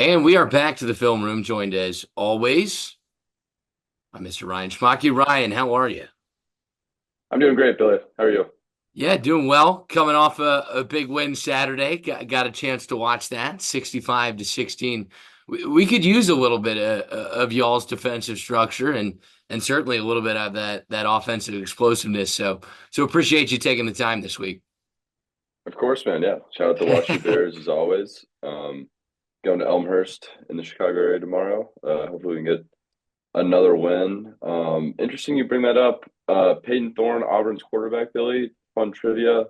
And we are back to the film room, joined as always by Mr. Ryan Schmacky. Ryan, how are you? I'm doing great, Billy. How are you? Yeah, doing well. Coming off a big win Saturday. Got a chance to watch that, 65-16. We could use a little bit of y'all's defensive structure and certainly a little bit of that offensive explosiveness. So appreciate you taking the time this week. Of course, man. Yeah. Shout out the Washington Bears as always. Going to Elmhurst in the Chicago area tomorrow. Hopefully we can get another win. Interesting you bring that up. Peyton Thorne, Auburn's quarterback, Billy. Fun trivia.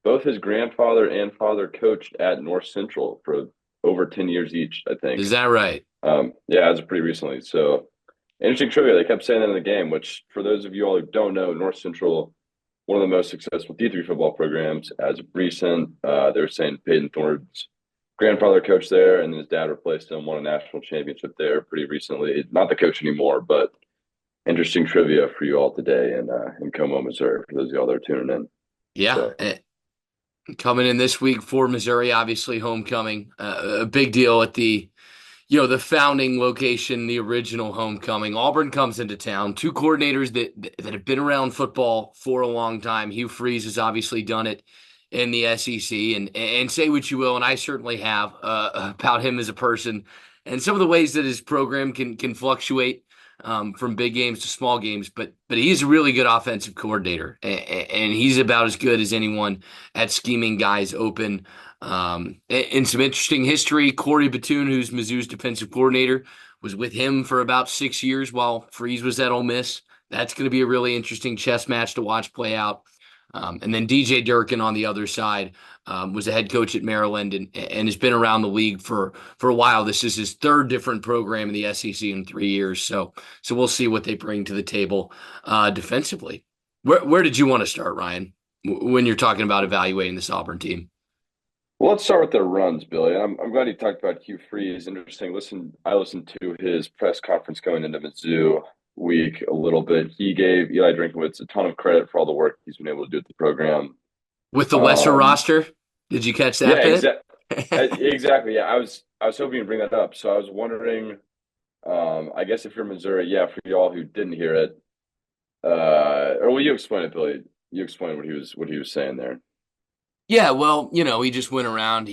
Both his grandfather and father coached at North Central for over 10 years each, I think. Is that right? Yeah, as of pretty recently. So interesting trivia. They kept saying that in the game, which for those of you all who don't know, North Central, one of the most successful D3 football programs as of recent. They were saying Peyton Thorne's grandfather coached there, and his dad replaced him, won a national championship there pretty recently. Not the coach anymore, but interesting trivia for you all today in CoMo, Missouri, for those of y'all that are tuning in. Yeah. So Coming in this week for Missouri, obviously homecoming, a big deal at the founding location, the original homecoming. Auburn comes into town. Two coordinators that have been around football for a long time. Hugh Freeze has obviously done it in the SEC, and say what you will, and I certainly have about him as a person, and some of the ways that his program can fluctuate from big games to small games. But he's a really good offensive coordinator, and he's about as good as anyone at scheming guys open. In some interesting history, Corey Batoon, who's Mizzou's defensive coordinator, was with him for about 6 years while Freeze was at Ole Miss. That's going to be a really interesting chess match to watch play out. And then DJ Durkin on the other side was a head coach at Maryland and has been around the league for a while. This is his third different program in the SEC in 3 years. So we'll see what they bring to the table defensively. Where did you want to start, Ryan, when you're talking about evaluating this Auburn team? well, let's start with their runs, Billy. I'm glad you talked about Hugh Freeze. Interesting. I listened to his press conference going into Mizzou week a little bit. He gave Eli Drinkowitz a ton of credit for all the work he's been able to do with the program. With the lesser Um, roster, did you catch yeah, that bit? exactly. Yeah, I was hoping to bring that up. So I was wondering, I guess if you're Missouri, yeah, for y'all who didn't hear it, or will you explain it, Billy? You explain what he was saying there. Yeah, well, he just went around.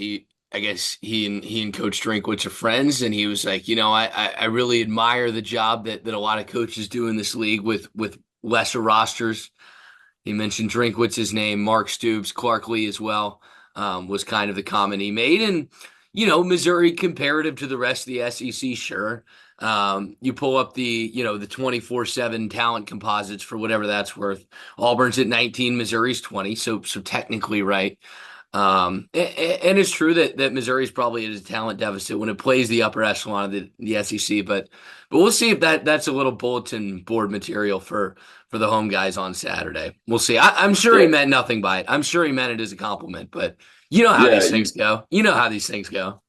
I guess he and Coach Drinkwitz are friends, and he was like, I really admire the job that a lot of coaches do in this league with lesser rosters. He mentioned Drinkwitz's name, Mark Stoops, Clark Lee as well, was kind of the comment he made. And, Missouri comparative to the rest of the SEC, sure. You pull up the 24/7 talent composites for whatever that's worth. Auburn's at 19, Missouri's 20, so technically right. And it's true that Missouri's probably at a talent deficit when it plays the upper echelon of the SEC, but we'll see if that's a little bulletin board material for the home guys on Saturday. We'll see. I'm sure he Yeah, meant nothing by it. I'm sure he meant it as a compliment, but you know how yeah, these things go. You know how these things go.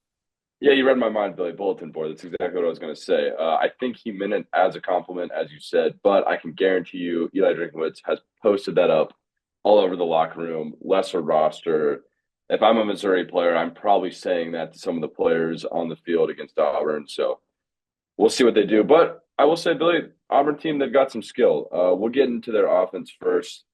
you read my mind, Billy. Bulletin board. That's exactly what I was going to say. I think he meant it as a compliment, as you said, but I can guarantee you, Eli Drinkowitz has posted that up all over the locker room, lesser roster. If I'm a Missouri player, I'm probably saying that to some of the players on the field against Auburn. So we'll see what they do. But I will say, Billy, Auburn team, they've got some skill. We'll get into their offense first.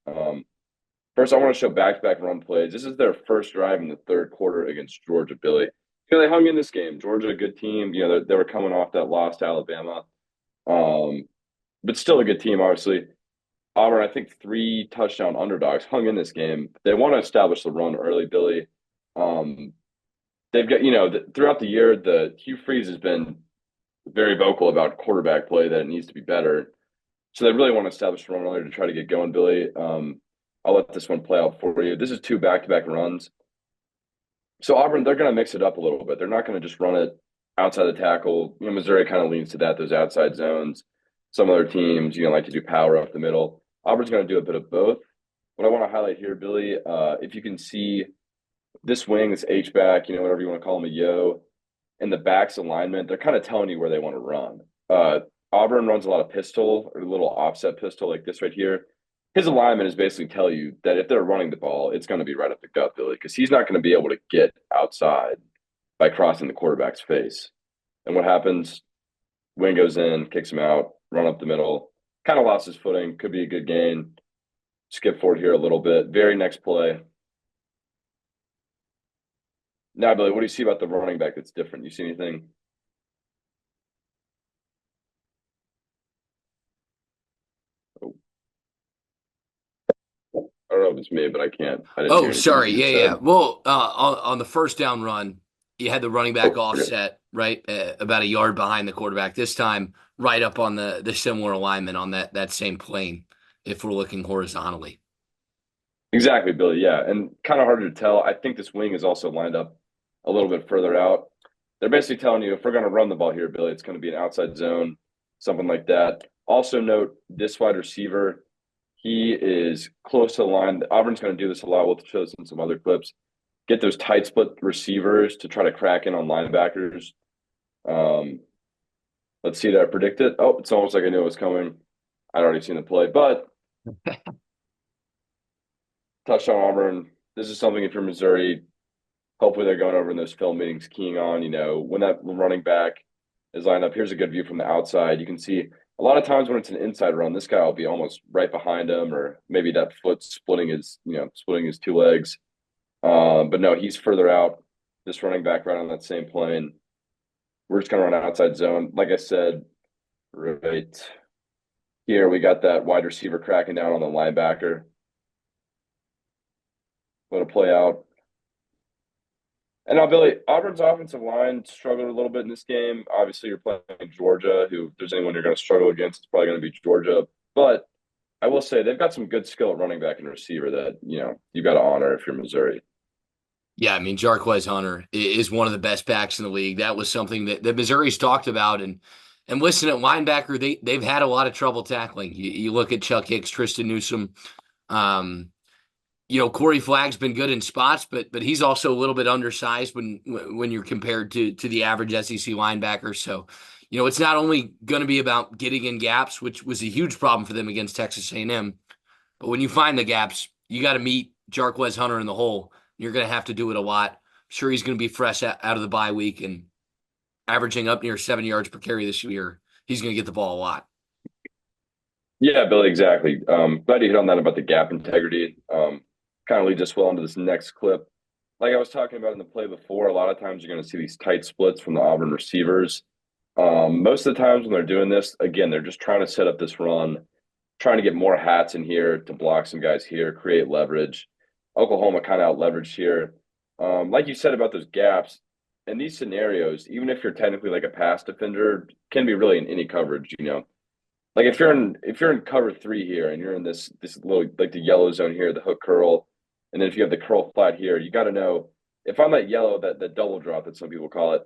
First, I want to show back-to-back run plays. This is their first drive in the third quarter against Georgia, Billy. They hung in this game. Georgia, a good team. They were coming off that loss to Alabama, um, but still a good team, obviously. Auburn, I think, three touchdown underdogs hung in this game. They want to establish the run early, Billy. Um, they've got, throughout the year, the Hugh Freeze has been very vocal about quarterback play that it needs to be better. So they really want to establish the run early to try to get going, Billy. I'll let this one play out for you. This is two back-to-back runs. So Auburn, they're going to mix it up a little bit. They're not going to just run it outside the tackle. Missouri kind of leans to that, those outside zones. Some other teams, like to do power up the middle. Auburn's going to do a bit of both. What I want to highlight here, Billy, if you can see this wing, this H back, whatever you want to call him, a yo, and the back's alignment, they're kind of telling you where they want to run. Auburn runs a lot of pistol or a little offset pistol like this right here. His alignment is basically tell you that if they're running the ball, it's going to be right up the gut, Billy, because he's not going to be able to get outside by crossing the quarterback's face. And what happens? Wing goes in, kicks him out, run up the middle. Kind of lost his footing. Could be a good gain. Skip forward here a little bit. Very next play. Now, Billy, what do you see about the running back that's different? You see anything? Oh, I don't know if it's me, but I can't. I didn't hear Oh, anything sorry. you Yeah, just yeah. said. Well, on the first down run, you had the running back Oh, okay. offset, right? About a yard behind the quarterback. This time, right up on the similar alignment on that same plane, if we're looking horizontally. Exactly, Billy. Yeah. And kind of harder to tell. I think this wing is also lined up a little bit further out. They're basically telling you if we're going to run the ball here, Billy, it's going to be an outside zone, something like that. Also, note this wide receiver, he is close to the line. Auburn's going to do this a lot. We'll show this in some other clips. Get those tight split receivers to try to crack in on linebackers. Um, let's see that I predict it. Oh, it's almost like I knew it was coming. I'd already seen the play, but touchdown Auburn. This is something if you're Missouri, hopefully they're going over in those film meetings, keying on, when that running back is lined up. Here's a good view from the outside. You can see a lot of times when it's an inside run, this guy will be almost right behind him, or maybe that foot splitting his two legs. But no, he's further out. This running back right on that same plane. We're just gonna run outside zone. Like I said, right here we got that wide receiver cracking down on the linebacker. Let it play out. And now, Billy, Auburn's offensive line struggled a little bit in this game. Obviously, you're playing Georgia, who, if there's anyone you're going to struggle against, it's probably going to be Georgia. But I will say they've got some good skill at running back and receiver that, you got to honor if you're Missouri. Yeah, I mean, Jarquez Hunter is one of the best backs in the league. That was something that Missouri's talked about. And listen, at linebacker, they've had a lot of trouble tackling. You look at Chuck Hicks, Tristan Newsome. Um, Corey Flagg's been good in spots, but he's also a little bit undersized when you're compared to the average SEC linebacker. So, it's not only going to be about getting in gaps, which was a huge problem for them against Texas A&M, but when you find the gaps, you got to meet Jarquez Hunter in the hole. You're going to have to do it a lot. I'm sure he's going to be fresh out of the bye week and averaging up near 7 yards per carry this year. He's going to get the ball a lot. Yeah, Billy, exactly. Glad you hit on that about the gap integrity. Kind of leads us well into this next clip. Like I was talking about in the play before, a lot of times you're going to see these tight splits from the Auburn receivers. Most of the times when they're doing this, again, they're just trying to set up this run, trying to get more hats in here to block some guys here, create leverage. Oklahoma kind of out leveraged here. Like you said about those gaps, in these scenarios, even if you're technically like a pass defender, can be really in any coverage. Like if you're in cover three here and you're in this little like the yellow zone here, the hook curl, and then if you have the curl flat here, you got to know if I'm that yellow, that double drop that some people call it,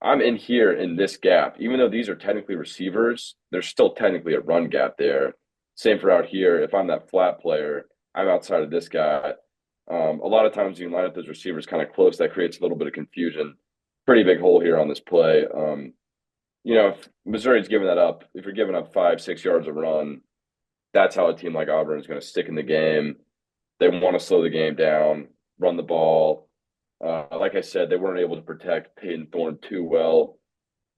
I'm in here in this gap. Even though these are technically receivers, there's still technically a run gap there. Same for out here. If I'm that flat player, I'm outside of this guy. A lot of times you can line up those receivers kind of close. That creates a little bit of confusion. Pretty big hole here on this play. If Missouri's giving that up, if you're giving up 5, 6 yards a run, that's how a team like Auburn is going to stick in the game. They want to slow the game down, run the ball. Like I said, they weren't able to protect Peyton Thorne too well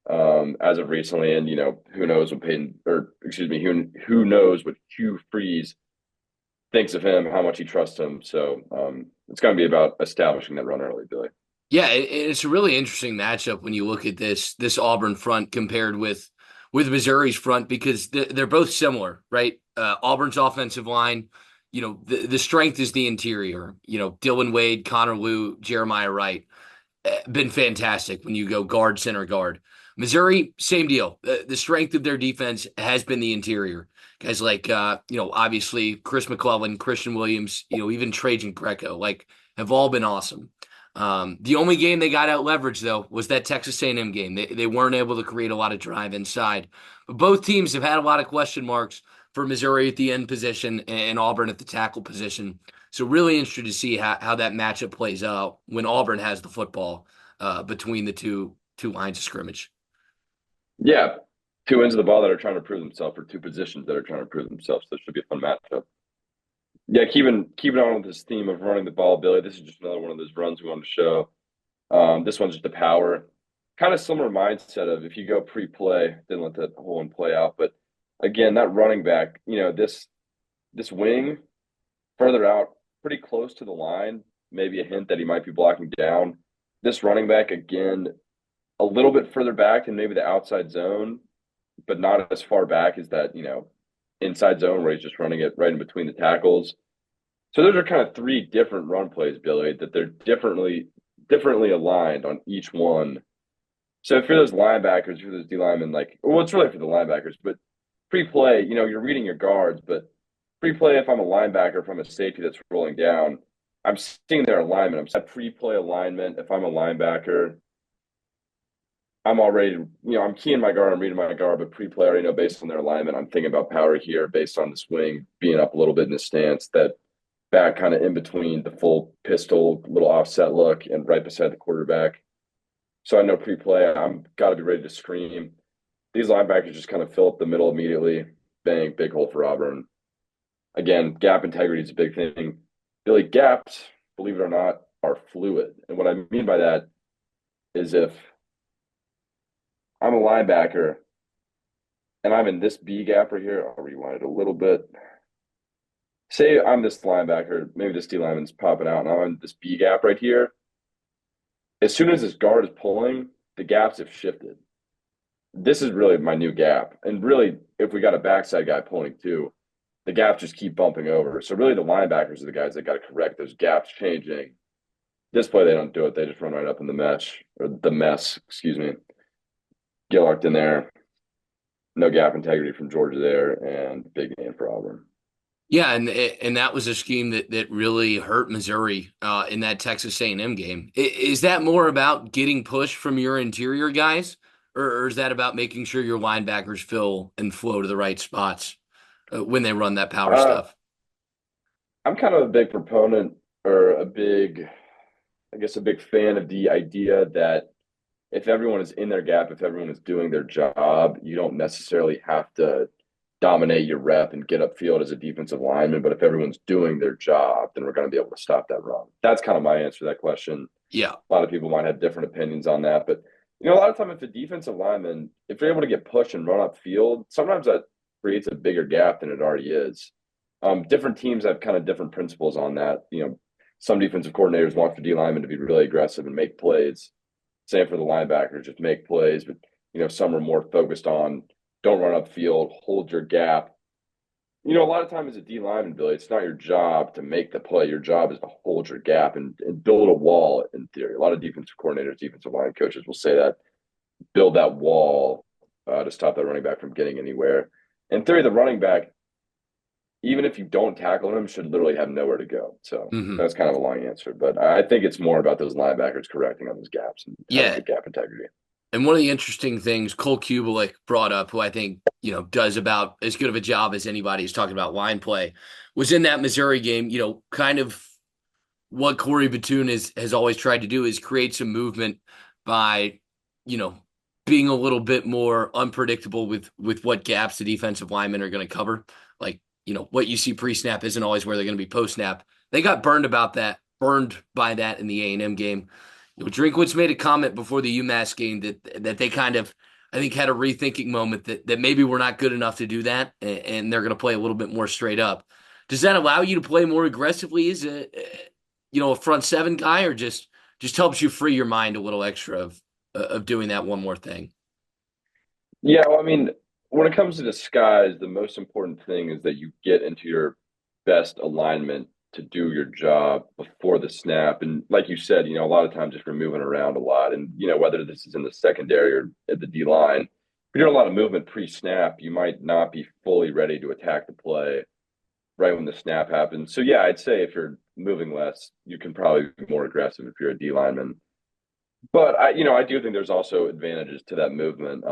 as of recently, and who knows what who knows what Hugh Freeze thinks of him, how much he trusts him. So it's going to be about establishing that run early, Billy. Yeah, it's a really interesting matchup when you look at this Auburn front compared with Missouri's front because they're both similar, right? Auburn's offensive line, the strength is the interior. Dylan Wade, Connor Lew, Jeremiah Wright, been fantastic when you go guard, center guard. Missouri, same deal. The strength of their defense has been the interior. Guys like, obviously Chris McClellan, Christian Williams, even Trajan Greco, like, have all been awesome. The only game they got out leveraged though was that Texas A&M game. They weren't able to create a lot of drive inside. But both teams have had a lot of question marks for Missouri at the end position and Auburn at the tackle position. So really interested to see how that matchup plays out when Auburn has the football between the two lines of scrimmage. Yeah, two ends of the ball that are trying to prove themselves, or two positions that are trying to prove themselves. This should be a fun matchup. Yeah, keeping on with this theme of running the ball, Billy. This is just another one of those runs we wanted to show. This one's just the power. kind of similar mindset of if you go pre-play, didn't let that whole one play out. But again, that running back, this wing further out, pretty close to the line, maybe a hint that he might be blocking down. This running back again, a little bit further back than maybe the outside zone, but not as far back as that, inside zone where he's just running it right in between the tackles. So those are kind of three different run plays, Billy, that they're differently aligned on each one. So for those linebackers, for those D linemen, well, it's really for the linebackers, but pre-play, you're reading your guards, but pre-play, if I'm a linebacker, if I'm a safety that's rolling down, I'm seeing their alignment. I'm set pre-play alignment. If I'm a linebacker, I'm already, I'm keying my guard, I'm reading my guard, but pre-play, I already know based on their alignment, I'm thinking about power here based on the swing being up a little bit in the stance, that back kind of in between the full pistol, little offset look, and right beside the quarterback. So I know pre-play, I'm got to be ready to scream. These linebackers just kind of fill up the middle immediately. Bang, big hole for Auburn. Again, gap integrity is a big thing. Billy, gaps, believe it or not, are fluid. And what I mean by that is if I'm a linebacker and I'm in this B gap right here, I'll rewind it a little bit. Say I'm this linebacker, maybe this D lineman's popping out, and I'm in this B gap right here. As soon as this guard is pulling, the gaps have shifted. This is really my new gap. And really, if we got a backside guy pulling too, the gaps just keep bumping over. So really the linebackers are the guys that got to correct those gaps changing. This play, they don't do it. They just run right up in the mesh, or the mess, excuse me. Gillarked in there. No gap integrity from Georgia there, and big game for Auburn. Yeah, and that was a scheme that really hurt Missouri in that Texas A&M game. Is that more about getting pushed from your interior guys, or is that about making sure your linebackers fill and flow to the right spots when they run that power Uh, stuff? I'm kind of a big proponent, or a big fan of the idea that if everyone is in their gap, if everyone is doing their job, you don't necessarily have to dominate your rep and get upfield as a defensive lineman. But if everyone's doing their job, then we're going to be able to stop that run. That's kind of my answer to that question. Yeah. A lot of people might have different opinions on that, but a lot of time if the defensive lineman, if they're able to get pushed and run upfield, sometimes that creates a bigger gap than it already is. Different teams have kind of different principles on that. Some defensive coordinators want the D lineman to be really aggressive and make plays. Same for the linebackers, just make plays. But some are more focused on don't run upfield, hold your gap. A lot of times as a D lineman, Billy, it's not your job to make the play. Your job is to hold your gap and build a wall in theory. A lot of defensive coordinators, defensive line coaches will say that, build that wall to stop that running back from getting anywhere. In theory, the running back, even if you don't tackle him, should literally have nowhere to go. So Hmm. that's kind of a long answer. But I think it's more about those linebackers correcting on those gaps and having Yeah. good gap integrity. And one of the interesting things Cole Kubelik brought up, who I think, does about as good of a job as anybody who's talking about line play, was in that Missouri game, kind of what Corey Batoon has always tried to do is create some movement by, you know, being a little bit more unpredictable with what gaps the defensive linemen are going to cover. Like, what you see pre-snap isn't always where they're going to be post-snap. They got burned by that in the A&M game. Drinkwitz made a comment before the UMass game that they kind of, I think, had a rethinking moment that maybe we're not good enough to do that, and they're going to play a little bit more straight up. Does that allow you to play more aggressively as a front seven guy, or just helps you free your mind a little extra of doing that one more thing? Yeah, well, I mean, when it comes to disguise, the most important thing is that you get into your best alignment to do your job before the snap. And like you said, a lot of times if you're moving around a lot, and whether this is in the secondary or at the D line, if you're doing a lot of movement pre-snap, you might not be fully ready to attack the play right when the snap happens. So yeah, I'd say if you're moving less, you can probably be more aggressive if you're a D lineman. But I do think there's also advantages to that movement.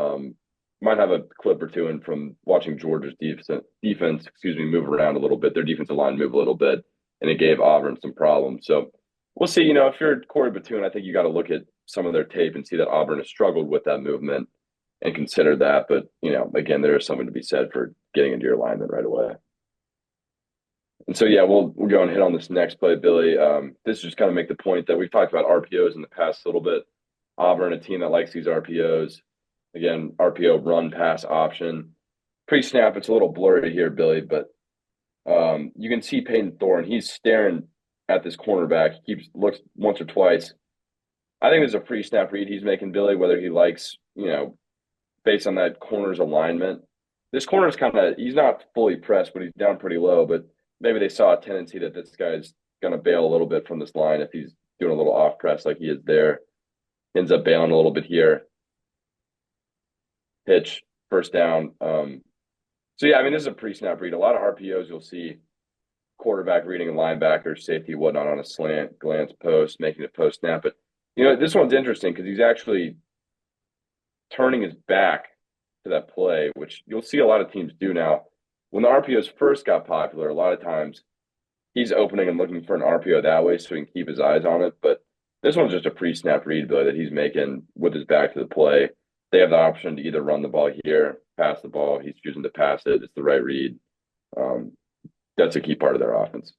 Might have a clip or two in from watching Georgia's defense, move around a little bit. Their defensive line move a little bit, and it gave Auburn some problems. So we'll see. If you're Corey Batoon, I think you got to look at some of their tape and see that Auburn has struggled with that movement and consider that. But again, there is something to be said for getting into your alignment right away. And so, yeah, we'll go and hit on this next play, Billy. This just kind of make the point that we've talked about RPOs in the past a little bit. Auburn, a team that likes these RPOs. Again, RPO run pass option. Pre-snap, it's a little blurry here, Billy, but you can see Peyton Thorne. He's staring at this cornerback. He keeps looks once or twice. I think there's a pre-snap read he's making, Billy, whether he likes, based on that corner's alignment. This corner's kind of he's not fully pressed, but he's down pretty low. But maybe they saw a tendency that this guy's gonna bail a little bit from this line if he's doing a little off press like he is there. Ends up bailing a little bit here. Pitch, first down. So yeah, I mean this is a pre-snap read. A lot of RPOs you'll see quarterback reading a linebacker, safety, whatnot on a slant, glance post, making a post snap. But this one's interesting because he's actually turning his back to that play, which you'll see a lot of teams do now. When the RPOs first got popular, a lot of times he's opening and looking for an RPO that way so he can keep his eyes on it. But this one's just a pre-snap read, Billy, that he's making with his back to the play. They have the option to either run the ball here, pass the ball. He's choosing to pass it. It's the right read. That's a key part of their offense.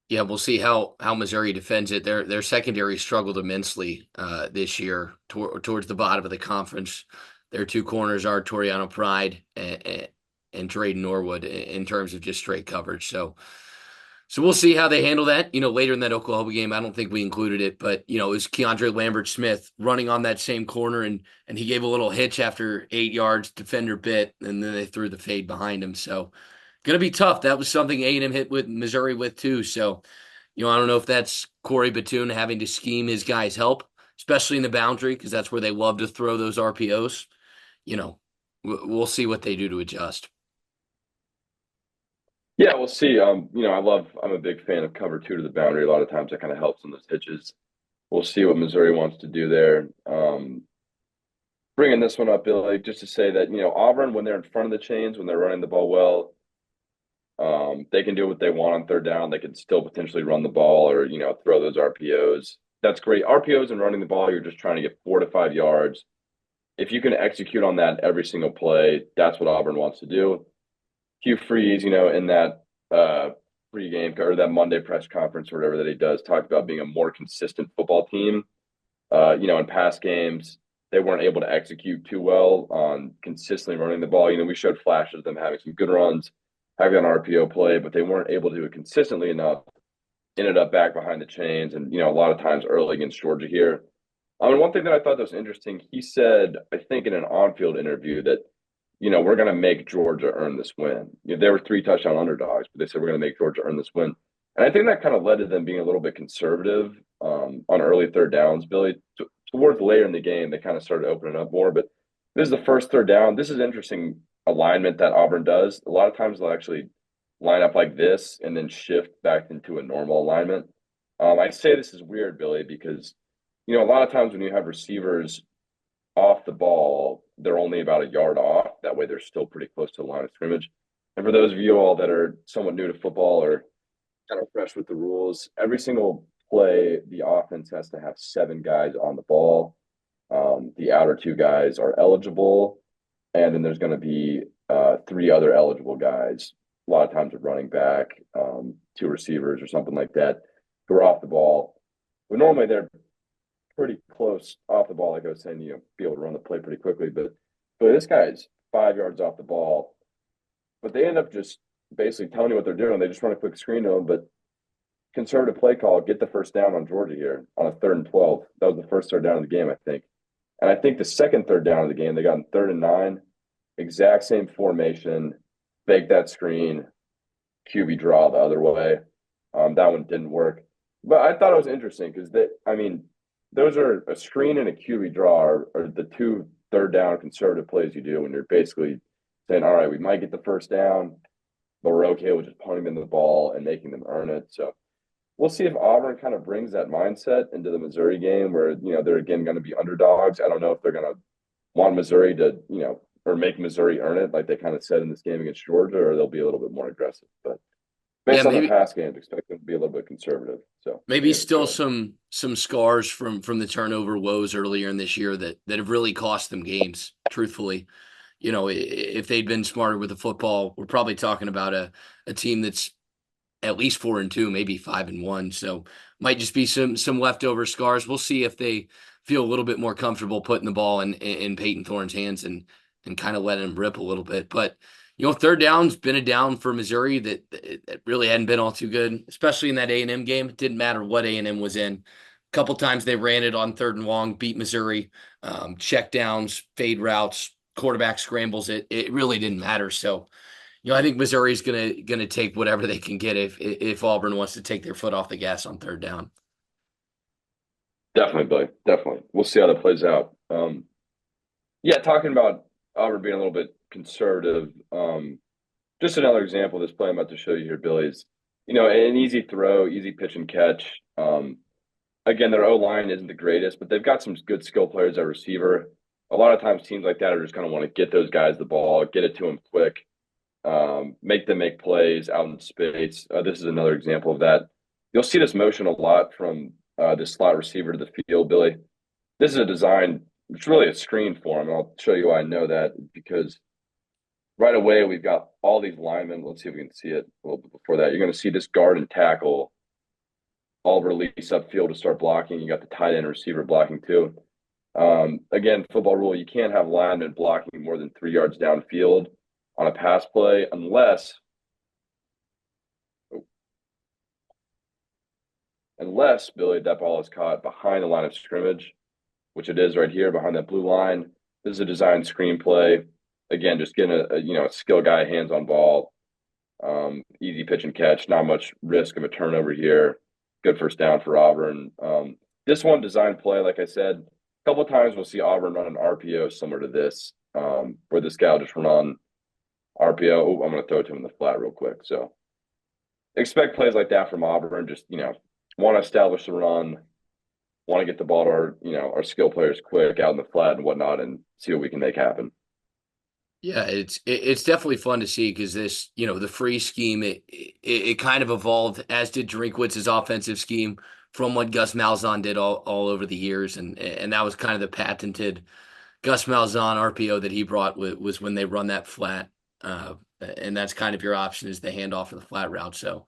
Yeah, we'll see how Missouri defends it. Their secondary struggled immensely this year towards the bottom of the conference. Their two corners are Toriano Pride and Drayden Norwood in terms of just straight coverage. So we'll see how they handle that. Later in that Oklahoma game, I don't think we included it, but it was Keandre Lambert-Smith running on that same corner, and he gave a little hitch after 8 yards. Defender bit, and then they threw the fade behind him. So going to be tough. That was something A&M hit with Missouri with too. So I don't know if that's Corey Batoon having to scheme his guys' help, especially in the boundary, because that's where they love to throw those RPOs. We'll see what they do to adjust. Yeah, we'll see. I'm a big fan of cover two to the boundary. A lot of times that kind of helps in those hitches. We'll see what Missouri wants to do there. Bringing this one up, Billy, just to say that, Auburn, when they're in front of the chains, when they're running the ball well, they can do what they want on third down. They can still potentially run the ball or, throw those RPOs. That's great. RPOs and running the ball, you're just trying to get 4 to 5 yards. If you can execute on that every single play, that's what Auburn wants to do. Hugh Freeze, in that pregame or that Monday press conference or whatever that he does, talked about being a more consistent football team. In past games, they weren't able to execute too well on consistently running the ball. We showed flashes of them having some good runs, having an RPO play, but they weren't able to do it consistently enough. Ended up back behind the chains, and a lot of times early against Georgia here. One thing that I thought that was interesting, he said, I think in an on-field interview that we're going to make Georgia earn this win. They were 3-touchdown underdogs, but they said we're going to make Georgia earn this win. And I think that kind of led to them being a little bit conservative on early third downs, Billy. Towards later in the game, they kind of started opening up more. But this is the first third down. This is interesting alignment that Auburn does. A lot of times they'll actually line up like this and then shift back into a normal alignment. I say this is weird, Billy, because, a lot of times when you have receivers off the ball, they're only about a yard off. That way they're still pretty close to the line of scrimmage. And for those of you all that are somewhat new to football or kind of fresh with the rules, every single play, the offense has to have 7 guys on the ball. The outer 2 guys are eligible. And then there's going to be 3 other eligible guys. A lot of times a running back, 2 receivers or something like that who are off the ball. But normally they're pretty close off the ball, like I was saying, be able to run the play pretty quickly. But this guy's 5 yards off the ball. But they end up just basically telling you what they're doing. They just run a quick screen to him. But conservative play call, get the first down on Georgia here on a 3rd and 12. That was the first third down of the game, I think. And I think the second third down of the game, they got in 3rd and 9. Exact same formation, fake that screen, QB draw the other way. That one didn't work. But I thought it was interesting because those are a screen and a QB draw are the 2 third down conservative plays you do when you're basically saying, all right, we might get the first down, but we're okay with just punting them the ball and making them earn it. So we'll see if Auburn kind of brings that mindset into the Missouri game where, they're again going to be underdogs. I don't know if they're going to want Missouri to, or make Missouri earn it like they kind of said in this game against Georgia, or they'll be a little bit more aggressive. But based on the past games, expect them to be a little bit conservative. So maybe still some scars from the turnover woes earlier in this year that have really cost them games, truthfully. If they'd been smarter with the football, we're probably talking about a team that's at least 4-2, maybe 5-1. So might just be some leftover scars. We'll see if they feel a little bit more comfortable putting the ball in Peyton Thorne's hands and kind of letting him rip a little bit. But third down's been a down for Missouri that really hadn't been all too good, especially in that A&M game. It didn't matter what A&M was in. A couple times they ran it on third and long, beat Missouri, check downs, fade routes, quarterback scrambles. It really didn't matter. So, I think Missouri's gonna take whatever they can get if Auburn wants to take their foot off the gas on third down. Definitely, Billy. Definitely. We'll see how that plays out. Yeah, talking about Auburn being a little bit conservative. Just another example of this play I'm about to show you here, Billy, is an easy throw, easy pitch and catch. Again, their O line isn't the greatest, but they've got some good skill players at receiver. A lot of times, teams like that are just going to want to get those guys the ball, get it to them quick, make them make plays out in space. This is another example of that. You'll see this motion a lot from this slot receiver to the field, Billy. This is a design, it's really a screen for him. And I'll show you why I know that because right away we've got all these linemen. Let's see if we can see it a little bit before that. You're going to see this guard and tackle all release upfield to start blocking. You got the tight end receiver blocking too. Again, football rule, you can't have linemen blocking more than 3 yards downfield on a pass play unless Billy, that ball is caught behind the line of scrimmage, which it is right here behind that blue line. This is a design screenplay. Again, just getting a skill guy hands on ball, easy pitch and catch, not much risk of a turnover here. Good first down for Auburn. This one design play, like I said, a couple of times we'll see Auburn run an RPO similar to this, where this guy will just run on RPO. Oh, I'm going to throw it to him in the flat real quick. So expect plays like that from Auburn. Just want to establish the run, want to get the ball to our skill players quick out in the flat and whatnot, and see what we can make happen. Yeah, it's definitely fun to see because this, the free scheme, it kind of evolved, as did Drinkwitz's offensive scheme from what Gus Malzahn did all over the years, and that was kind of the patented Gus Malzahn RPO that he brought was when they run that flat, and that's kind of your option is the handoff of the flat route. So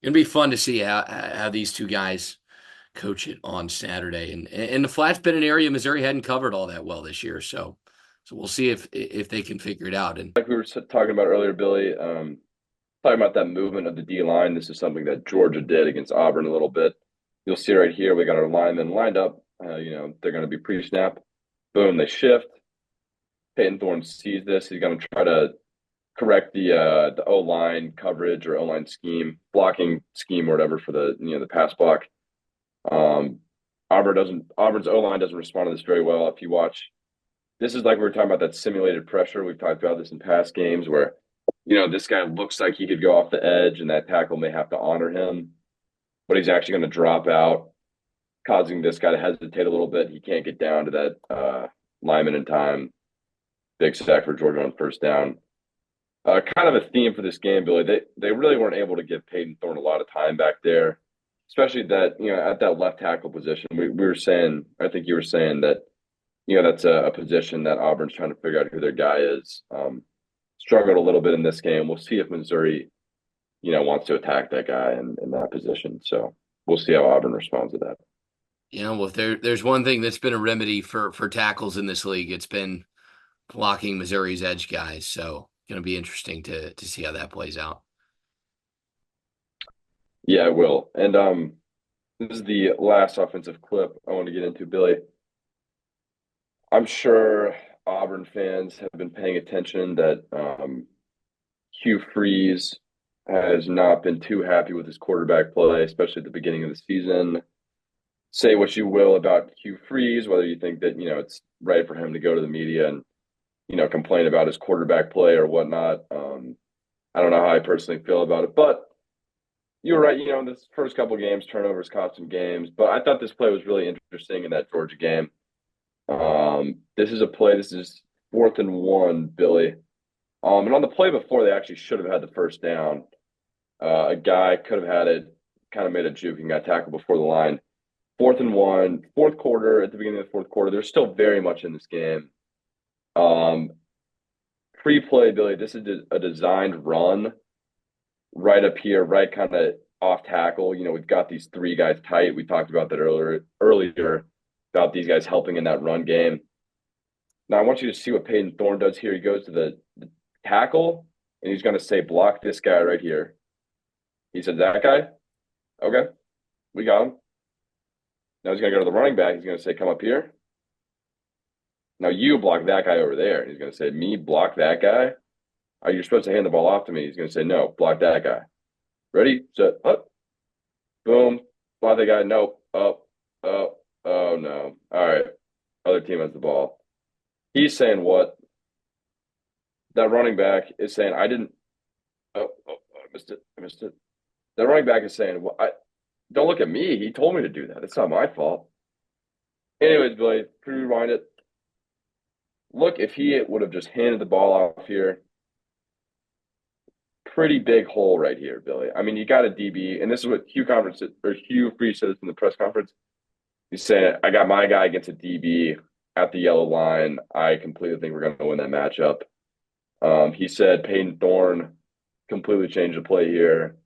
it'll be fun to see how these two guys coach it on Saturday, and the flat's been an area Missouri hadn't covered all that well this year, so we'll see if they can figure it out. And Like we were talking about earlier, Billy, talking about that movement of the D line. This is something that Georgia did against Auburn a little bit. You'll see right here, we got our linemen lined up. They're going to be pre-snap. Boom, they shift. Peyton Thorne sees this. He's going to try to correct the O line coverage or O line scheme, blocking scheme or whatever for the pass block. Auburn's O line doesn't respond to this very well. If you watch, this is like we were talking about that simulated pressure. We've talked about this in past games where this guy looks like he could go off the edge and that tackle may have to honor him, but he's actually going to drop out, causing this guy to hesitate a little bit. He can't get down to that lineman in time. Big sack for Georgia on first down. Kind of a theme for this game, Billy. They really weren't able to give Peyton Thorne a lot of time back there, especially that at that left tackle position. We were saying, I think you were saying that that's a position that Auburn's trying to figure out who their guy is. Struggled a little bit in this game. We'll see if Missouri, wants to attack that guy in that position. So we'll see how Auburn responds to that. well, if there's one thing that's been a remedy for tackles in this league, it's been blocking Missouri's edge guys. So going to be interesting to see how that plays out. Yeah, it will. And this is the last offensive clip I want to get into, Billy. I'm sure Auburn fans have been paying attention that Hugh Freeze has not been too happy with his quarterback play, especially at the beginning of the season. Say what you will about Hugh Freeze, whether you think that it's right for him to go to the media and complain about his quarterback play or whatnot. I don't know how I personally feel about it, but you're right. In this first couple games, turnovers cost him games, but I thought this play was really interesting in that Georgia game. This is a play. This is 4th and 1, Billy. And on the play before, they actually should have had the first down. A guy could have had it, kind of made a juke and got tackled before the line. 4th and 1, fourth quarter, at the beginning of the fourth quarter, they're still very much in this game. Pre-play, Billy, this is a designed run right up here, right kind of off tackle. We've got these 3 guys tight. We talked about that earlier. about these guys helping in that run game. Now, I want you to see what Peyton Thorne does here. He goes to the tackle, and he's going to say, block this guy right here. He said, that guy? Okay, we got him. Now he's going to go to the running back. He's going to say, come up here. Now you block that guy over there. He's going to say, me block that guy? Are you supposed to hand the ball off to me? He's going to say, no, block that guy. Ready, set, up. Boom. Block the guy. Nope. Up, up. Oh, no. All right. Other team has the ball. He's saying what? That running back is saying, I didn't. I missed it. I missed it. That running back is saying, well, don't look at me. He told me to do that. It's not my fault. Anyways, Billy, can you rewind it? Look, if he would have just handed the ball off here, pretty big hole right here, Billy. I mean, you got a DB, and this is what Hugh Freeze says in the press conference. He's saying, I got my guy against a DB at the yellow line. I completely think we're going to win that matchup. He said Peyton Thorne completely changed the play here.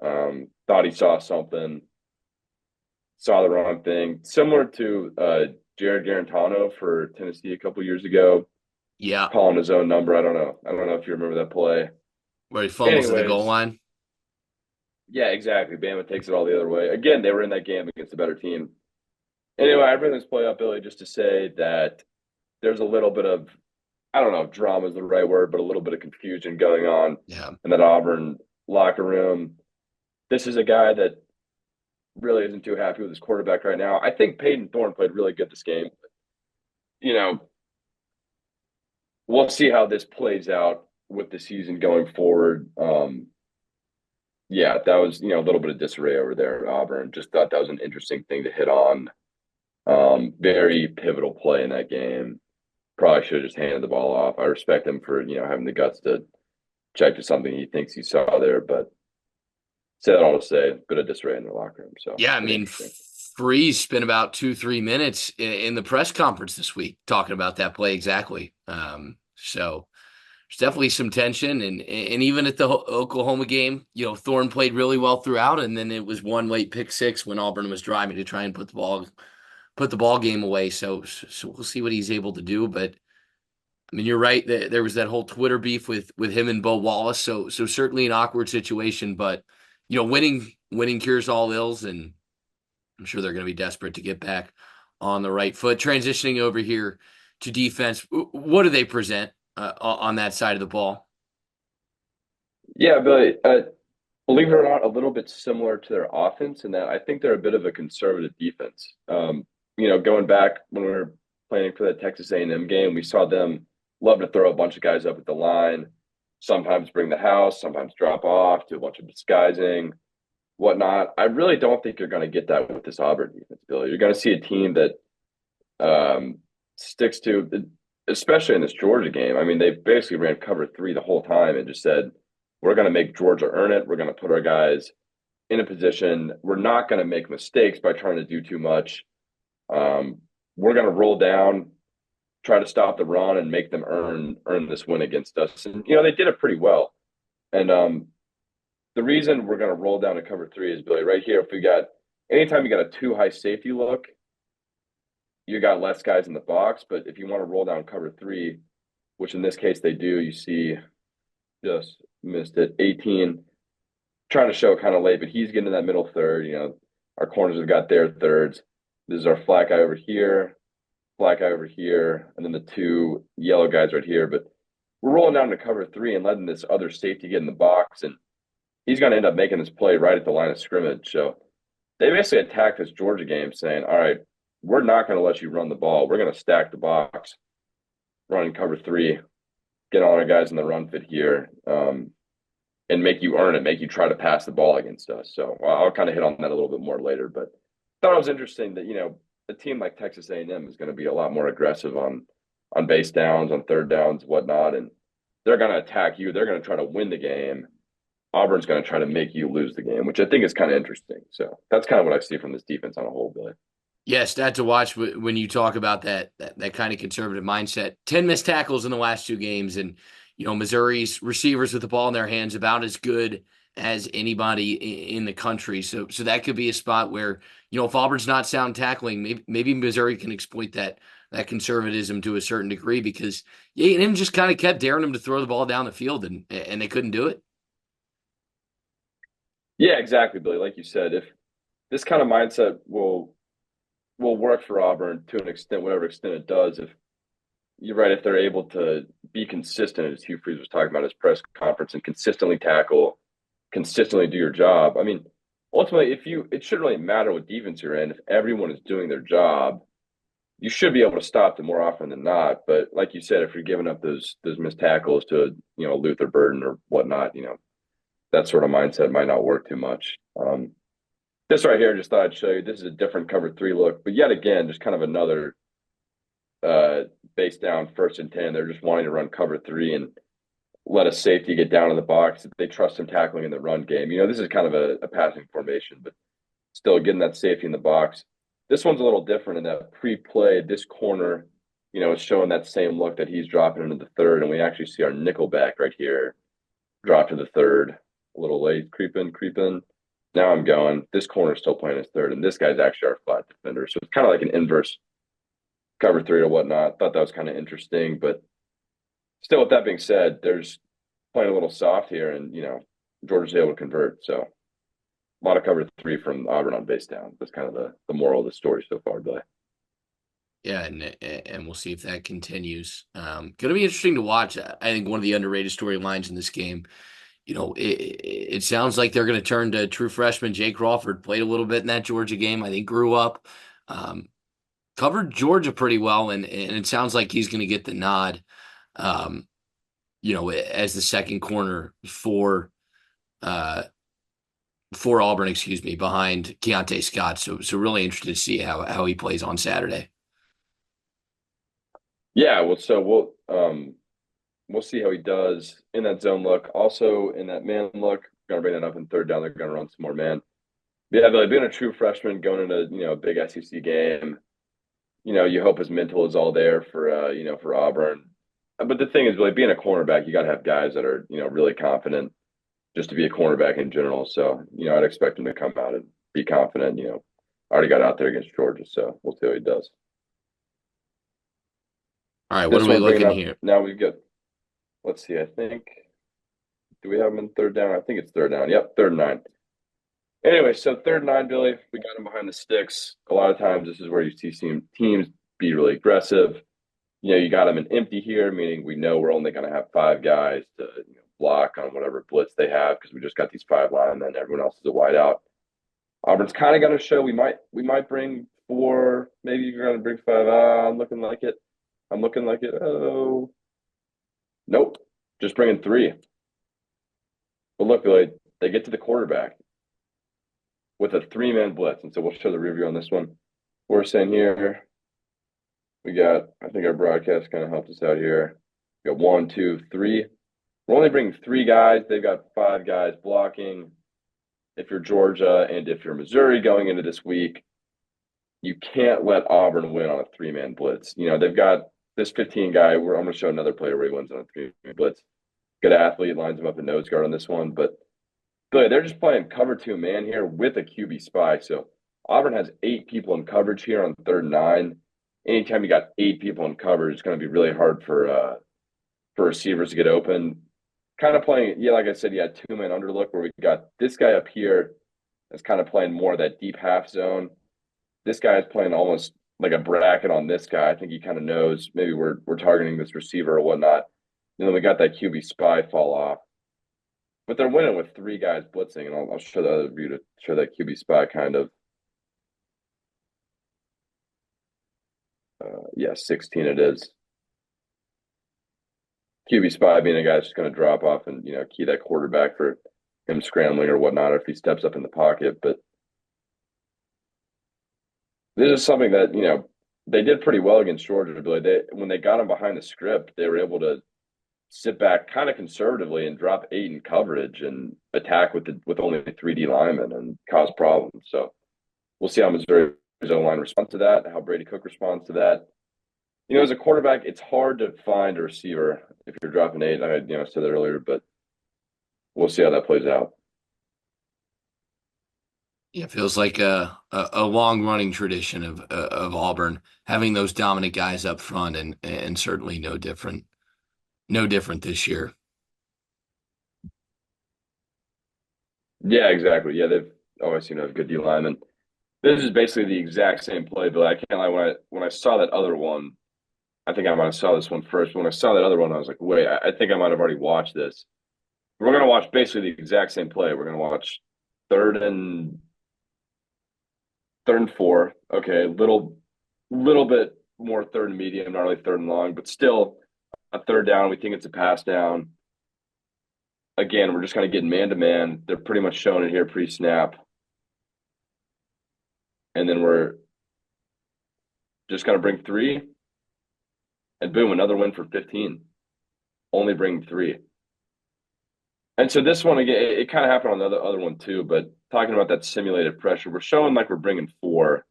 Thought he saw something, saw the wrong thing. Similar to Jared Garantano for Tennessee a couple years ago, Yeah, calling his own number. I don't know. I don't know if you remember that play. where he fumbles at the goal Anyways, line. yeah, exactly. Bama takes it all the other way. Again, they were in that game against a better team. Anyway, I bring this play up, Billy, just to say that there's a little bit of, I don't know if drama is the right word, but a little bit of confusion going on Yeah. in that Auburn locker room. This is a guy that really isn't too happy with his quarterback right now. I think Peyton Thorne played really good this game. You know, we'll see how this plays out with the season going forward. Yeah, that was, a little bit of disarray over there at Auburn. Just thought that was an interesting thing to hit on. Very pivotal play in that game. Probably should have just handed the ball off. I respect him for, having the guts to check to something he thinks he saw there, but say that all to say, a bit of disarray in the locker room. So Yeah, I pretty mean, interesting. Freeze spent about 2-3 minutes in the press conference this week talking about that play exactly. So there's definitely some tension, and even at the Oklahoma game, Thorne played really well throughout, and then it was one late pick six when Auburn was driving to try and put the ball game away. So we'll see what he's able to do, but. I mean, you're right. There was that whole Twitter beef with him and Bo Wallace. So certainly an awkward situation, but winning cures all ills, and I'm sure they're going to be desperate to get back on the right foot. Transitioning over here to defense, what do they present on that side of the ball? Yeah, but believe it or not, a little bit similar to their offense in that I think they're a bit of a conservative defense. Going back when we were planning for that Texas A&M game, we saw them love to throw a bunch of guys up at the line, sometimes bring the house, sometimes drop off, do a bunch of disguising, whatnot. I really don't think you're going to get that with this Auburn defense, Billy. You're going to see a team that sticks to, especially in this Georgia game. I mean, they basically ran cover three the whole time and just said, we're going to make Georgia earn it. We're going to put our guys in a position. We're not going to make mistakes by trying to do too much. We're going to roll down, try to stop the run, and make them earn this win against us. And they did it pretty well. And the reason we're going to roll down to cover three is, Billy, right here. If we got anytime you got a too high safety look, you got less guys in the box. But if you want to roll down cover three, which in this case they do, you see just missed it. 18, trying to show kind of late, but he's getting in that middle third. Our corners have got their thirds. This is our flat guy over here, and then the two yellow guys right here. But we're rolling down to cover three and letting this other safety get in the box, and he's going to end up making this play right at the line of scrimmage. So they basically attacked this Georgia game saying, all right, we're not going to let you run the ball. We're going to stack the box, running cover three, get all our guys in the run fit here, and make you earn it, make you try to pass the ball against us. So I'll kind of hit on that a little bit more later. But thought it was interesting that, a team like Texas A&M is going to be a lot more aggressive on base downs, on third downs, whatnot. And they're going to attack you. They're going to try to win the game. Auburn's going to try to make you lose the game, which I think is kind of interesting. So that's kind of what I see from this defense on a whole, Billy. Yeah, stat to watch when you talk about that kind of conservative mindset. 10 missed tackles in the last two games, and Missouri's receivers with the ball in their hands about as good as anybody in the country. So that could be a spot where, if Auburn's not sound tackling, maybe Missouri can exploit that conservatism to a certain degree, because A&M just kind of kept daring them to throw the ball down the field, and they couldn't do it. Yeah, exactly, Billy. Like you said, if this kind of mindset will work for Auburn to an extent, whatever extent it does. If you're right, if they're able to be consistent, as Hugh Freeze was talking about in his press conference, and consistently tackle, consistently do your job. I mean, ultimately, it shouldn't really matter what defense you're in. If everyone is doing their job, you should be able to stop them more often than not. But like you said, if you're giving up those missed tackles to Luther Burden or whatnot, that sort of mindset might not work too much. This right here, just thought I'd show you. This is a different cover three look, but yet again, just kind of another base down 1st and 10. They're just wanting to run cover three and let a safety get down in the box. They trust him tackling in the run game. This is kind of a passing formation, but still getting that safety in the box. This one's a little different in that pre-play, this corner, is showing that same look that he's dropping into the third, and we actually see our nickel back right here drop to the third. A little late, creep in. Now I'm going. This corner's still playing his third, and this guy's actually our flat defender. So it's kind of like an inverse cover three or whatnot. Thought that was kind of interesting, but still, with that being said, there's playing a little soft here, and Georgia's able to convert. So a lot of cover three from Auburn on base down. That's kind of the moral of the story so far, Billy. Yeah, and we'll see if that continues. Going to be interesting to watch. I think one of the underrated storylines in this game, it sounds like they're going to turn to true freshman Jay Crawford. Played a little bit in that Georgia game. I think grew up, covered Georgia pretty well, and it sounds like he's going to get the nod. Um, as the second corner for Auburn, excuse me, behind Keontae Scott. So really interested to see how he plays on Saturday. Yeah, well, so we'll see how he does in that zone look. Also in that man look, gonna bring that up in third down. They're gonna run some more man. Yeah, but being a true freshman going into a big SEC game, you hope his mental is all there for Auburn. But the thing is, really being a cornerback, you got to have guys that are really confident just to be a cornerback in general. So I'd expect him to come out and be confident. Already got out there against Georgia, so we'll see how he does. All right, what are This we one bringing looking up here? now. We've got, let's see. I think, do we have him in third down? I think it's third down. Yep, 3rd and 9. Anyway, so 3rd and 9, Billy, we got him behind the sticks. A lot of times, this is where you see teams be really aggressive. You got them in empty here, meaning we know we're only going to have 5 guys to block on whatever blitz they have because we just got these 5 linemen. Everyone else is a wide out. Auburn's kind of going to show we might bring 4. Maybe you're going to bring 5. I'm looking like it. Oh, nope, just bringing 3. But look, Billy, they get to the quarterback with a 3-man blitz, and so we'll show the review on this one. We're saying here. We got, I think our broadcast kind of helped us out here. We got 1, 2, 3. We're only bringing 3 guys. They've got 5 guys blocking. If you're Georgia and if you're Missouri going into this week, you can't let Auburn win on a 3-man blitz. They've got this 15 guy. I'm going to show another player where he wins on a 3-man blitz. Good athlete, lines him up in nose guard on this one. But they're just playing cover 2 man here with a QB spy. So Auburn has 8 people in coverage here on 3rd and 9. Anytime you got 8 people in coverage, it's going to be really hard for receivers to get open. Kind of playing, like I said, you had 2-man underlook where we got this guy up here that's kind of playing more of that deep half zone. This guy is playing almost like a bracket on this guy. I think he kind of knows maybe we're targeting this receiver or whatnot. And then we got that QB spy fall off. But they're winning with 3 guys blitzing, and I'll show the other view to show that QB spy kind of. 16 it is. QB spy being a guy that's just going to drop off and key that quarterback for him scrambling or whatnot if he steps up in the pocket. But this is something that they did pretty well against Georgia. Billy, when they got him behind the script, they were able to sit back kind of conservatively and drop 8 in coverage and attack with only 3D linemen and cause problems. So we'll see how Missouri's O-line responds to that, how Brady Cook responds to that. As a quarterback, it's hard to find a receiver if you're dropping 8. I said that earlier, but we'll see how that plays out. Yeah, it feels like a long running tradition of Auburn having those dominant guys up front, and certainly no different this year. Yeah, exactly. Yeah, they've always seemed to have good D linemen. This is basically the exact same play, but I can't lie. When I saw that other one, I think I might have saw this one first. When I saw that other one, I was like, wait, I think I might have already watched this. We're gonna watch basically the exact same play. We're gonna watch third and third and four. Okay, little bit more third and medium, not really third and long, but still a third down. We think it's a pass down. Again, we're just kind of getting man to man. They're pretty much showing it here pre-snap, and then we're just gonna bring three, and boom, another win for 15. Only bring three. And so this one again, it kind of happened on the other one too. But talking about that simulated pressure, we're showing like we're bringing four.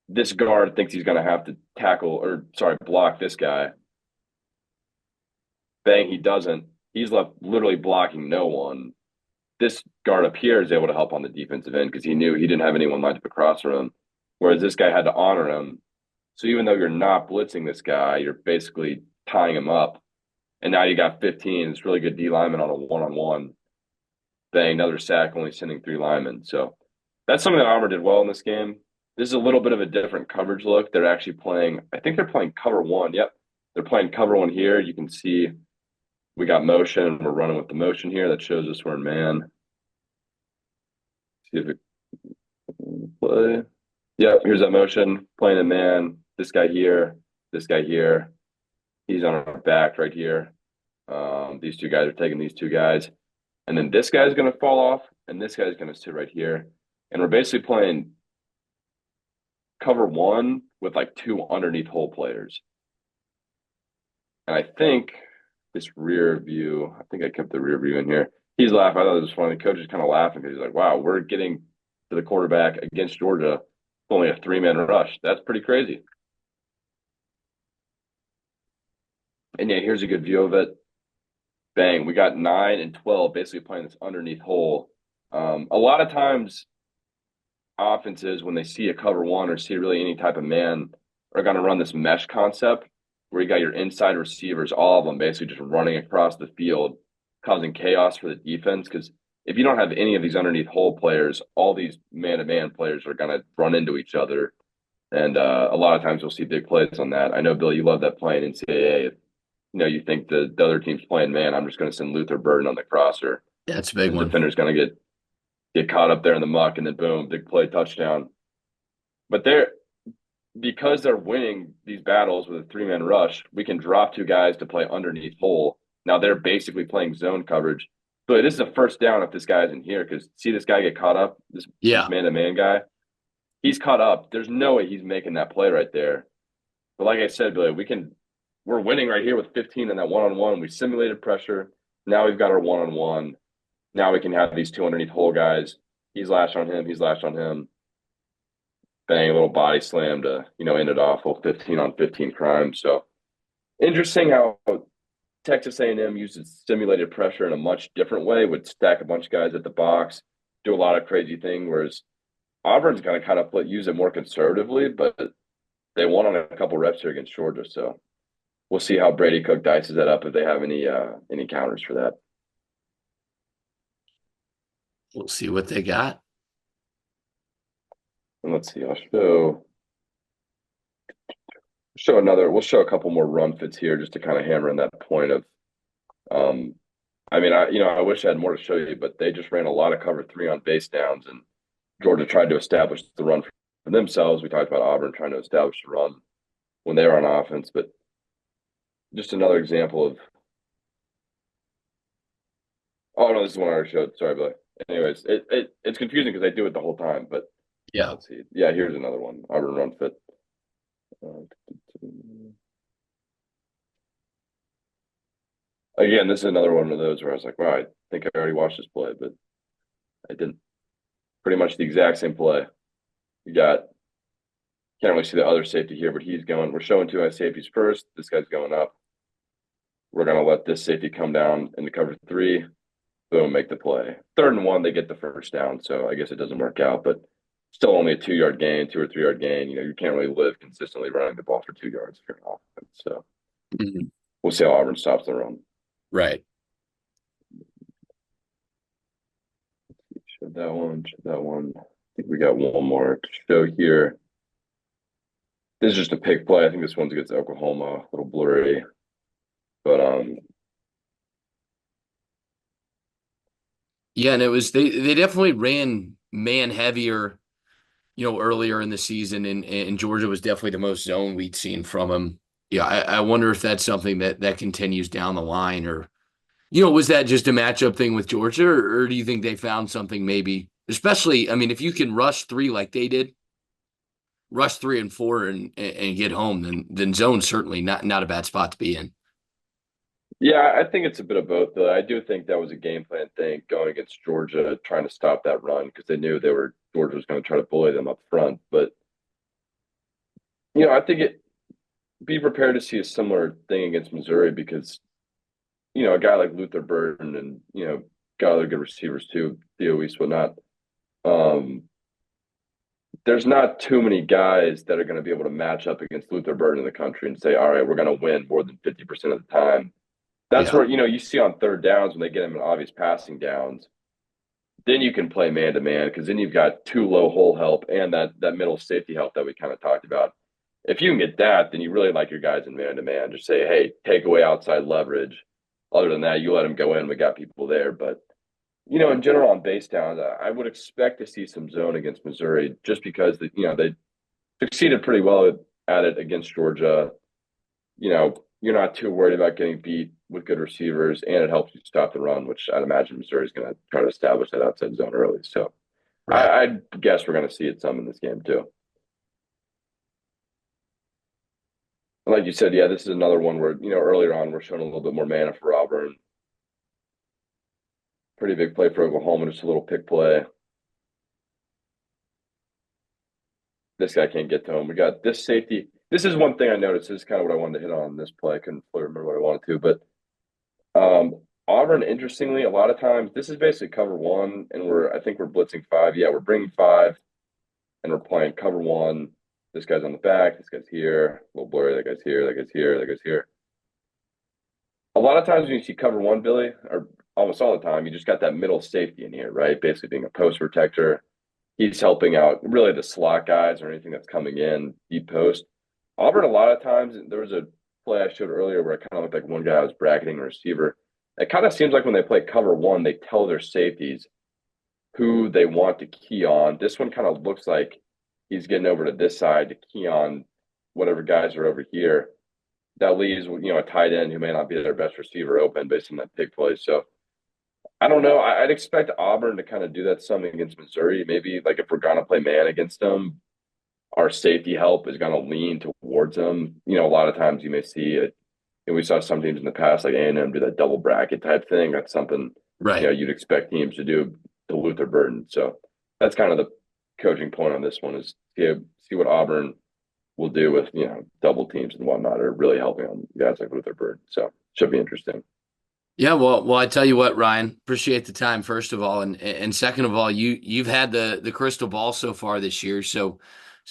This guard thinks he's going to have to tackle or sorry, block this guy. Bang, he doesn't. He's left literally blocking no one. This guard up here is able to help on the defensive end because he knew he didn't have anyone lined up across from him. Whereas this guy had to honor him. So even though you're not blitzing this guy, you're basically tying him up. And now you got 15. It's really good D lineman on a one-on-one. Bang, another sack, only sending three linemen. So that's something that Auburn did well in this game. This is a little bit of a different coverage look. They're actually playing, I think they're playing cover one. Yep. They're playing cover one here. You can see we got motion. We're running with the motion here. That shows us we're in man. See if it play. Yep, here's that motion. Playing in man. This guy here. This guy here. He's on our back right here. These two guys are taking these two guys. And then this guy's going to fall off, and this guy's going to sit right here. And we're basically playing cover one with like two underneath hole players. And I think this rear view, I think I kept the rear view in here. He's laughing. I thought it was funny. The coach is kind of laughing because he's like, wow, we're getting to the quarterback against Georgia, only a three-man rush. That's pretty crazy. And yeah, here's a good view of it. Bang, we got 9 and 12 basically playing this underneath hole. A lot of times offenses, when they see a cover one or see really any type of man, are going to run this mesh concept where you got your inside receivers, all of them basically just running across the field, causing chaos for the defense. Because if you don't have any of these underneath hole players, all these man to man players are going to run into each other. And a lot of times you'll see big plays on that. I know, Bill, you love that play in NCAA. If, you think the other team's playing man, I'm just going to send Luther Burden on the crosser. That's a big The one. defender's going to get caught up there in the muck, and then boom, big play, touchdown. But because they're winning these battles with a three-man rush, we can drop two guys to play underneath hole. Now they're basically playing zone coverage. But this is a first down if this guy's in here because see this guy get caught up, this Yeah, man-to-man guy. He's caught up. There's no way he's making that play right there. But like I said, Billy, we're winning right here with 15 in that one-on-one. We simulated pressure. Now we've got our one-on-one. Now we can have these two underneath hole guys. He's lashed on him. He's lashed on him. Bang, a little body slam to, end it off. Little 15 on 15 crime. So interesting how Texas A&M uses simulated pressure in a much different way. Would stack a bunch of guys at the box, do a lot of crazy thing. Whereas Auburn's going to kind of use it more conservatively, but they won on a couple reps here against Georgia. So we'll see how Brady Cook dices that up if they have any counters for that. we'll see what they got. And let's see. We'll show a couple more run fits here just to kind of hammer in that point of I wish I had more to show you, but they just ran a lot of cover three on base downs, and Georgia tried to establish the run for themselves. We talked about Auburn trying to establish the run when they were on offense, but just another example of. Oh no, this is one I already showed. Sorry, but anyways, it's confusing because I do it the whole time. But Yeah, let's see. Yeah, here's another one. Auburn run fit. Again, this is another one of those where I was like, wow, I think I already watched this play, but I didn't. Pretty much the exact same play. You got can't really see the other safety here, but he's going. We're showing two high safeties first. This guy's going up. We're gonna let this safety come down into cover three. boom, make the play. 3rd and 1, they get the first down, so I guess it doesn't work out, but still only a 2-yard gain, 2 or 3 yard gain. You can't really live consistently running the ball for 2 yards if you're an offense. So Mhm. we'll see how Auburn stops the run. Right. Should that one, should that one. I think we got one more to show here. This is just a pick play. I think this one's against Oklahoma, a little blurry, but Yeah, and it was they definitely ran man heavier, earlier in the season, and Georgia was definitely the most zone we'd seen from him. Yeah, I wonder if that's something that continues down the line, or was that just a matchup thing with Georgia, or do you think they found something maybe, especially, I mean, if you can rush three like they did, rush 3 and 4 and get home, then zone's certainly not a bad spot to be in. yeah, I think it's a bit of both. Though I do think that was a game plan thing going against Georgia, trying to stop that run because they knew Georgia was going to try to bully them up front. But I think be prepared to see a similar thing against Missouri because a guy like Luther Burden and got other good receivers too, Theo East, whatnot. Um, there's not too many guys that are going to be able to match up against Luther Burden in the country and say, all right, we're going to win more than 50% of the time. That's Yeah, where you see on 3rd downs when they get them in obvious passing downs, then you can play man to man because then you've got two low hole help and that middle safety help that we kind of talked about. If you can get that, then you really like your guys in man to man. Just say, hey, take away outside leverage. Other than that, you let them go in. We got people there. But in general on base downs, I would expect to see some zone against Missouri just because they succeeded pretty well at it against Georgia. You're not too worried about getting beat with good receivers, and it helps you stop the run, which I'd imagine Missouri is going to try to establish that outside zone early. So right. I'd guess we're going to see it some in this game too. And like you said, yeah, this is another one where earlier on we're showing a little bit more mana for Auburn. Pretty big play for Oklahoma, just a little pick play. This guy can't get to him. We got this safety. This is one thing I noticed. This is kind of what I wanted to hit on this play. I couldn't fully remember what I wanted to, but Auburn, interestingly, a lot of times this is basically cover one, and I think we're blitzing five. Yeah, we're bringing five, and we're playing cover one. This guy's on the back. This guy's here. A little blurry. That guy's here. That guy's here. That guy's here. A lot of times when you see cover one, Billy, or almost all the time, you just got that middle safety in here, right? Basically being a post protector. He's helping out really the slot guys or anything that's coming in deep post. Auburn, a lot of times, there was a play I showed earlier where it kind of looked like one guy was bracketing a receiver. It kind of seems like when they play cover one, they tell their safeties who they want to key on. This one kind of looks like he's getting over to this side to key on whatever guys are over here. That leaves, a tight end who may not be their best receiver open based on that pick play. So I don't know. I'd expect Auburn to kind of do that some against Missouri. Maybe like if we're gonna play man against them, our safety help is gonna lean towards them. A lot of times you may see it. And we saw some teams in the past, like A&M, do that double bracket type thing. That's something Right. you'd expect teams to do to Luther Burden. So that's kind of the coaching point on this one is see what Auburn will do with double teams and whatnot, are really helping on guys like Luther Burden. So should be interesting. Yeah, well, I tell you what, Ryan, appreciate the time, first of all, and second of all, you've had the crystal ball so far this year. So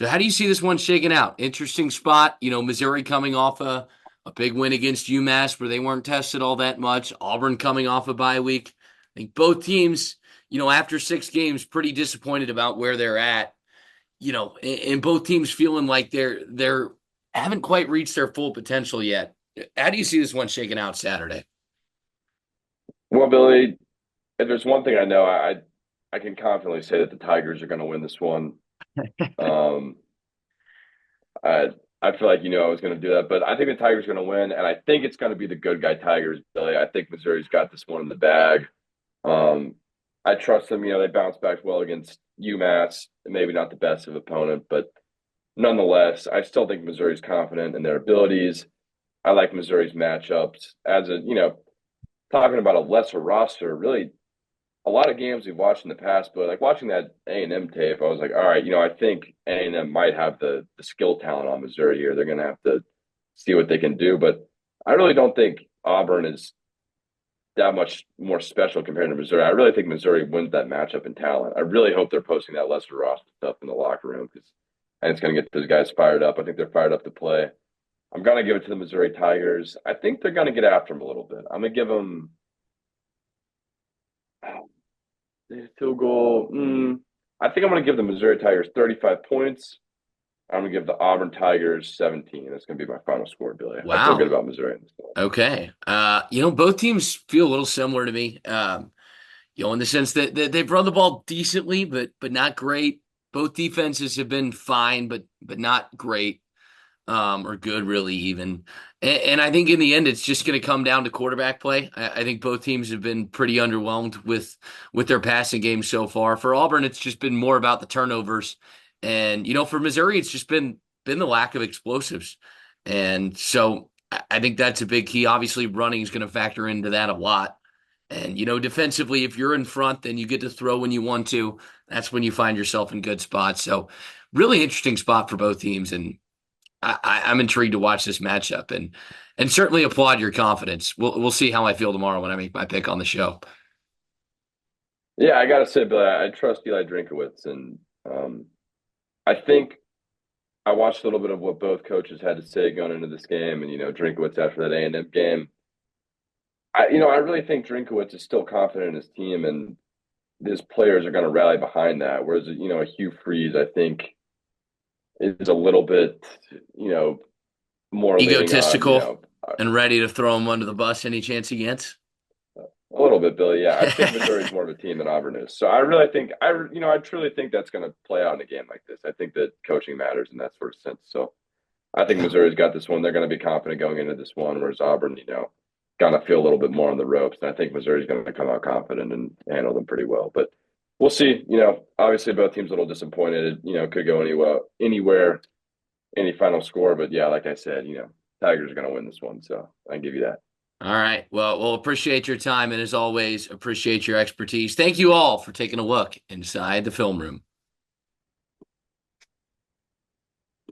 how do you see this one shaking out? Interesting spot, Missouri coming off a big win against UMass where they weren't tested all that much. Auburn coming off a bye week. I think both teams, after 6 games, pretty disappointed about where they're at. And both teams feeling like they're haven't quite reached their full potential yet. How do you see this one shaking out Saturday? Well, Billy, if there's one thing I know, I can confidently say that the Tigers are going to win this one. Um, I I feel like I was going to do that, but I think the Tigers are going to win, and I think it's going to be the good guy Tigers, Billy. I think Missouri's got this one in the bag. Um, I trust them. They bounced back well against UMass, maybe not the best of opponent, but nonetheless, I still think Missouri's confident in their abilities. I like Missouri's matchups as talking about a lesser roster. Really, a lot of games we've watched in the past, but like watching that A&M tape, I was like, all right, I think A&M might have the skill talent on Missouri here. They're going to have to see what they can do, but I really don't think Auburn is that much more special compared to Missouri. I really think Missouri wins that matchup in talent. I really hope they're posting that lesser roster stuff in the locker room because and it's going to get those guys fired up. I think they're fired up to play. I'm going to give it to the Missouri Tigers. I think they're going to get after them a little bit. I'm going to give them field goal. I think I'm going to give the Missouri Tigers 35 points. I'm going to give the Auburn Tigers 17. That's going to be my final score, Billy. I feel good Wow. about Missouri in this one. Okay. Both teams feel a little similar to me. In the sense that they've run the ball decently, but not great. Both defenses have been fine, but not great, or good really even. And I think in the end, it's just going to come down to quarterback play. I think both teams have been pretty underwhelmed with their passing game so far. For Auburn, it's just been more about the turnovers, and for Missouri, it's just been the lack of explosives. And so I think that's a big key. Obviously, running is going to factor into that a lot. And, defensively, if you're in front, then you get to throw when you want to. That's when you find yourself in good spots. So, really interesting spot for both teams. And I'm intrigued to watch this matchup and certainly applaud your confidence. We'll see how I feel tomorrow when I make my pick on the show. Yeah, I got to say, Billy, I trust Eli Drinkowitz. And I think I watched a little bit of what both coaches had to say going into this game. And, Drinkowitz after that A&M game. I really think Drinkowitz is still confident in his team and his players are going to rally behind that. Whereas, a Hugh Freeze, I think, is a little bit, more leaning on, Egotistical and ready to throw him under the bus any chance he gets. a little bit, Billy. Yeah, I think Missouri's more of a team than Auburn is. So I really think, I truly think that's going to play out in a game like this. I think that coaching matters in that sort of sense. So I think Yeah. Missouri's got this one. They're going to be confident going into this one, whereas Auburn, going to feel a little bit more on the ropes. And I think Missouri's going to come out confident and handle them pretty well. But we'll see. Obviously both teams a little disappointed. Could go anywhere, any final score. But yeah, like I said, Tigers are going to win this one. So I give you that. All right. Well, we'll appreciate your time. And as always, appreciate your expertise. Thank you all for taking a look inside the film room.